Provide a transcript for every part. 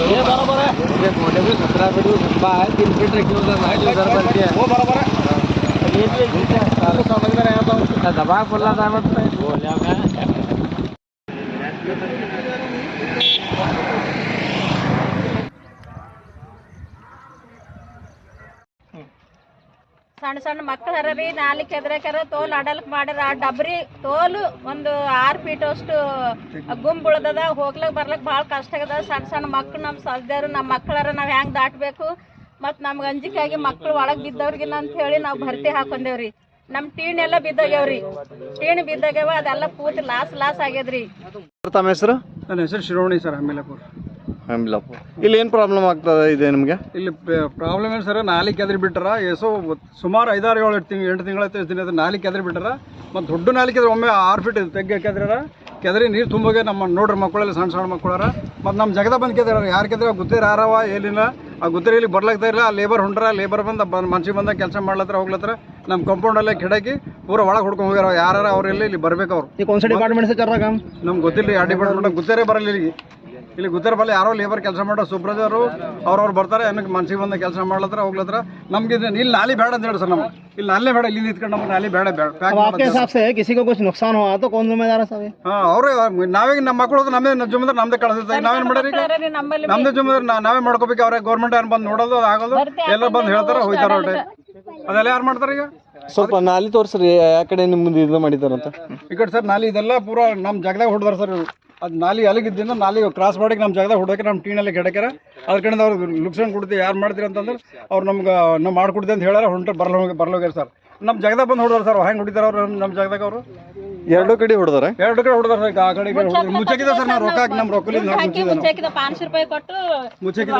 ये बराबर है, ये मोटे भी 17 फीट लंबा है, 3 फीट रखी है वो बराबर है। ये भी समझ में नहीं आता, दबाव बोल रहा था मत ಸಣ್ಣ ಸಣ್ಣ ಮಕ್ಕಳು ಹರರಿ ನಾಲ್ಕು ಎದ್ರಕರ ತೋಲ್ ಅಡಲ್ಕ್ ಮಾಡ್ಯಾರ. ಆ ಡಬ್ರಿ ತೋಲು ಒಂದು 6 ಫೀಟ್ ಅಷ್ಟು ಗುಂಬ್ ಉಳ್ದದ. ಹೋಗ್ಲಕ್ ಬರ್ಲಕ್ ಭಾಳ ಕಷ್ಟ ಆಗದ. ಸಣ್ಣ ಸಣ್ಣ ಮಕ್ಳು ನಮ್ಮ ಸದ್ಯರು ನಮ್ಮ ಮಕ್ಕಳರ ನಾವು ಹೆಂಗೆ ದಾಟಬೇಕು ಮತ್ತು ನಮ್ಗೆ ಅಂಜಿಕೆಯಾಗಿ ಮಕ್ಳು ಒಳಗೆ ಬಿದ್ದವ್ರಿಗಿಲ್ಲ ಅಂತ ಹೇಳಿ ನಾವು ಭರ್ತಿ ಹಾಕೊಂಡೇವ್ರಿ. ನಮ್ಮ ಟೀನ್ ಎಲ್ಲ ಬಿದ್ದೋಗ್ಯಾವ್ರಿ. ಟೀನ್ ಬಿದ್ದಾಗ್ಯಾವ, ಅದೆಲ್ಲ ಪೂರ್ತಿ ಲಾಸ್ ಆಗ್ಯದ್ರಿ. ತಮ್ಮ ಹೆಸರು? ನನ್ನ ಹೆಸರು ಶಿರೋಮಣಿ ಸರ್, ಹಮ್ಮಿಲಾಪುರ. ಇಲ್ಲಿ ಏನು ಪ್ರಾಬ್ಲಮ್ ಆಗ್ತದೆ ಇದೆ ನಿಮಗೆ? ಇಲ್ಲಿ ಪ್ರಾಬ್ಲಮ್ ಏನು ಸರ್, ನಾಲಿ ಕೆದರಿ ಬಿಟ್ಟಾರ. ಸುಮಾರು 5-6-7 8 ತಿಂಗಳ ನಾಲಿ ಕೆದರಿ ಬಿಟ್ಟಾರ. ಮತ್ತು ದೊಡ್ಡ ನಾಲಿ ಕೆದರಿ ಒಮ್ಮೆ 6 ಫೀಟ್ ತೆಗ್ಗೆ ಕೆದ್ರಾರ. ಕೆದರಿ ನೀರು ತುಂಬೋಗೆ ನಮ್ಮ ನೋಡ್ರಿ ಮಕ್ಕಳೆಲ್ಲ ಸಣ್ಣ ಸಣ್ಣ ಮಕ್ಕಳಾರ. ಮತ್ತು ನಮ್ಮ ಜಗದ ಬಂದು ಕೆದ್ರಾರ. ಯಾರು ಕೆದ್ರೆ ಗುತ್ತೇರಿ ಯಾರವ ಏನಿಲ್ಲ. ಆ ಗುತ್ತೇರಿಯಲ್ಲಿ ಬರ್ಲಾಗ್ತಾ ಇಲ್ಲ. ಆ ಲೇಬರ್ ಹೊಂಟ್ರ, ಲೇಬರ್ ಮನ್ಸಿಗೆ ಬಂದಾಗ ಕೆಲಸ ಮಾಡ್ಲತ್ರ ಹೋಗ್ಲತ್ರ. ನಮ್ಮ ಕಂಪೌಂಡಲ್ಲೇ ಕಿಡಕಿ ಪೂರ ಒಳಗೆ ಹುಡ್ಕೊಂಡು ಹೋಗ್ಯಾರ. ಯಾರು ಅವರೆಲ್ಲ ಇಲ್ಲಿ ಬರ್ಬೇಕು. ಅವ್ರು ಡಿಪಾರ್ಟ್ಮೆಂಟ್ ಸರ್ ನಮ್ಗೆ ಗೊತ್ತಿಲ್ಲ. ಯಾವ ಡಿಪಾರ್ಟ್ಮೆಂಟ್ ಗುತ್ತೇರೇ ಬರಲ್ಲ ಇಲ್ಲಿ ಗುತ್ತೇರ ಬಲ್ಲ. ಯಾರೋ ಲೇಬರ್ ಕೆಲಸ ಮಾಡೋ ಸೂಪರ್ವೈಸರು ಅವ್ರವ್ರು ಬರ್ತಾರೆ. ಏನಕ್ಕೆ ಮನ್ಸಿಗೆ ಬಂದ ಕೆಲಸ ಮಾಡ್ಲತ್ರ ಹೋಗ್ಲತ್ರ. ನಮ್ಗೆ ಇಲ್ಲಿ ನಾಲಿ ಬೇಡ ಅಂತ ಹೇಳಿ ಸರ್. ನಮ್ಗೆ ಇಲ್ಲಿ ನಾಲೇ ಬೇಡ. ಇಲ್ಲಿ ನಿಂತ್ಕೊಂಡು ನಮ್ಗೆ ನಾಲಿ ಬೇಡ ನುಕ್ಸಾನ್ ಅವ್ರೆ ನಾವೇ ನಮ್ಮ ಮಕ್ಕಳು ನಮ್ಮದೇ ಜುಮ್ದಾರ್ ನಮ್ದೇ ಕಳಿಸ್ತಾರೆ. ನಾವೇನ್ ಮಾಡ್ರಿ ಈಗ? ನಮ್ದೇ ಜುಮ್ದಾರ್ ನಾವೇ ಮಾಡ್ಕೋಬೇಕು. ಅವ್ರೆ ಗೌರ್ಮೆಂಟ್ ಏನ್ ಬಂದು ನೋಡೋದು ಆಗೋದು ಎಲ್ಲ ಬಂದು ಹೇಳ್ತಾರ ಹೋಯ್ತಾರ. ಅದೆಲ್ಲ ಯಾರು ಮಾಡ್ತಾರೆ ಈಗ? ಸ್ವಲ್ಪ ನಾಲಿ ತೋರಿಸ್ರಿ, ಯಾವ ಕಡೆ ನಿಮ್ದು ಇದು ಮಾಡಿದಾರಂತ. ಈ ಕಡೆ ಸರ್ ನಾಲಿ ಇದೆಲ್ಲ ಪೂರಾ ನಮ್ಮ ಜಾಗದಾಗ ಹೊಡ್ದಾರ ಸರ್. ಅದು ನಾಲಿ ಅಲ್ಲಿಗಿದ್ದರಿಂದ ನಾಲಿ ಕ್ರಾಸ್ ಮಾಡಿ ನಮ್ಮ ಜಾಗದಾಗ ಹೊಡೋಕೆ ನಮ್ಮ ಟೀನಲ್ಲಿ ಕೆಡಕ್ಯಾರ. ಅದ್ರ ಕಡೆಯಿಂದ ಅವ್ರು ಲುಕ್ಸಾನ್ ಕೊಡ್ತೀವಿ. ಯಾರು ಮಾಡ್ತೀರಿ ಅಂತಂದ್ರೆ ಅವ್ರು ನಮ್ಗೆ ನಾವು ಮಾಡ್ಕೊಡ್ತೀವಿ ಅಂತ ಹೇಳ್ಯಾರ. ಹೊಂಟ್ರೆ ಬರ್ಲೋಗ್ಯಾರ ಸರ್. ನಮ್ಮ ಜಾಗದಾಗ ಬಂದು ಹೊಡ್ದಾರ ಸರ್. ಹೆಂಗೆ ಹೊಡಿತಾರ ಅವ್ರು ನಮ್ಮ ಜಾಗದಾಗ? ಅವರು 2 ಕಡೆ ಹೊಡೆದಾರ. 2 ಕಡೆ ಹೊಡೆದಾರ. ಆ ಕಡೆ ಮುಚ್ಚಾಕಿದ ಸರ್. ನಾವು ರೊಕ್ಕ ಹಾಕಿ ನಮ್ಮ ರೊಕ್ಕಲಿಂದ ಮುಚ್ಚಾಕಿದ.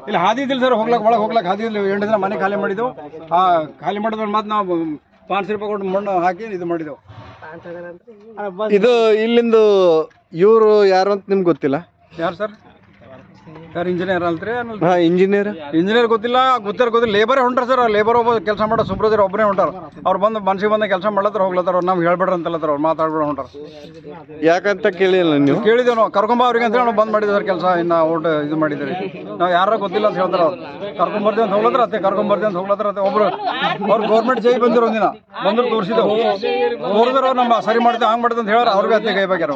ಇಲ್ಲಿ ಹಾದಿ ಇದಿಲ್ಲ ಸರ್. ಒಳಗೆ ಹೋಗ್ಲಕ್ಕೆ ಹಾದಿ ಇಲ್ಲ. 8 ದಿನ ಮನೆ ಖಾಲಿ ಮಾಡಿದೆವು. ಆ ಖಾಲಿ ಮಾಡಿದ್ರೆ ಮತ್ತೆ ನಾವು 500 ರೂಪಾಯಿ ಕೊಟ್ಟು ಮಣ್ಣು ಹಾಕಿ ಇದು ಮಾಡಿದೆವು. ಇದು ಇಲ್ಲಿಂದು ಇವರು ಯಾರು ಅಂತ ನಿಮ್ಗೆ ಗೊತ್ತಿಲ್ಲ? ಯಾರು ಸರ್? ಯಾರು ಇಂಜಿನಿಯರ್ ಅಲ್ರಿ? ಇಂಜಿನಿಯರ್ ಗೊತ್ತಿಲ್ಲ. ಗೊತ್ತಿಲ್ಲ. ಲೇಬರೇ ಹೊಂಟಾರ ಸರ್. ಲೇಬರ್ ಒಬ್ಬ ಕೆಲಸ ಮಾಡೋ ಸೂಪರ್ವೈಸರ್ ಒಬ್ಬರೇ ಹೊಂಟಾರ. ಅವ್ರು ಬಂದು ಮನ್ಸಿಗೆ ಬಂದ ಕೆಲಸ ಮಾಡ್ಲತ್ತಾರ ಹೋಗ್ಲತ್ತಾರ. ಅವ್ರು ನಮ್ಗೆ ಹೇಳ್ಬೇಡ್ರಿ ಅಂತಲ್ಲತ್ತಾರ. ಅವ್ರು ಮಾತಾಡ್ಬೇಡ ಹೊಂಟಾರ. ಯಾಕಂತ ಕೇಳಿಲ್ಲ ನೀವು? ಕೇಳಿದೇವು ನಾವು. ಕರ್ಕೊಂಬ ಅವ್ರಿಗೆ ಅಂತ ಹೇಳಿ ನಾವು ಬಂದ್ ಮಾಡಿದ್ವಿ ಸರ್ ಕೆಲಸ. ಇನ್ನು ಓಟ್ ಇದು ಮಾಡಿದ್ರಿ ನಾವು. ಯಾರು ಗೊತ್ತಿಲ್ಲ ಅಂತ ಹೇಳ್ತಾರ. ಅವ್ರು ಕರ್ಕೊಂಬರ್ತೀವಿ ಅಂತ ಹೋಗ್ಲತ್ತಾರ. ಅತ್ತೆ ಕರ್ಕೊಂಬರ್ತೀವಿ ಅಂತ ಹೋಗ್ಲತ್ತಾರ. ಅತ್ತೆ ಒಬ್ರು ಅವ್ರು ಗೌರ್ಮೆಂಟ್ ಜೈ ಬಂದಿರೋ ಒಂದಿನ ಬಂದ್ರು ತೋರಿಸಿದೆವು. ತೋರಿದ್ರು ನಮ್ಮ ಸರಿ ಮಾಡ್ತೇವೆ ಹಂಗೆ ಮಾಡ್ತೇವೆ ಅಂತ ಹೇಳಾರ. ಅವ್ರಿಗೆ ಅತ್ತೆ ಕೈ ಬಾಗ್ಯಾರ.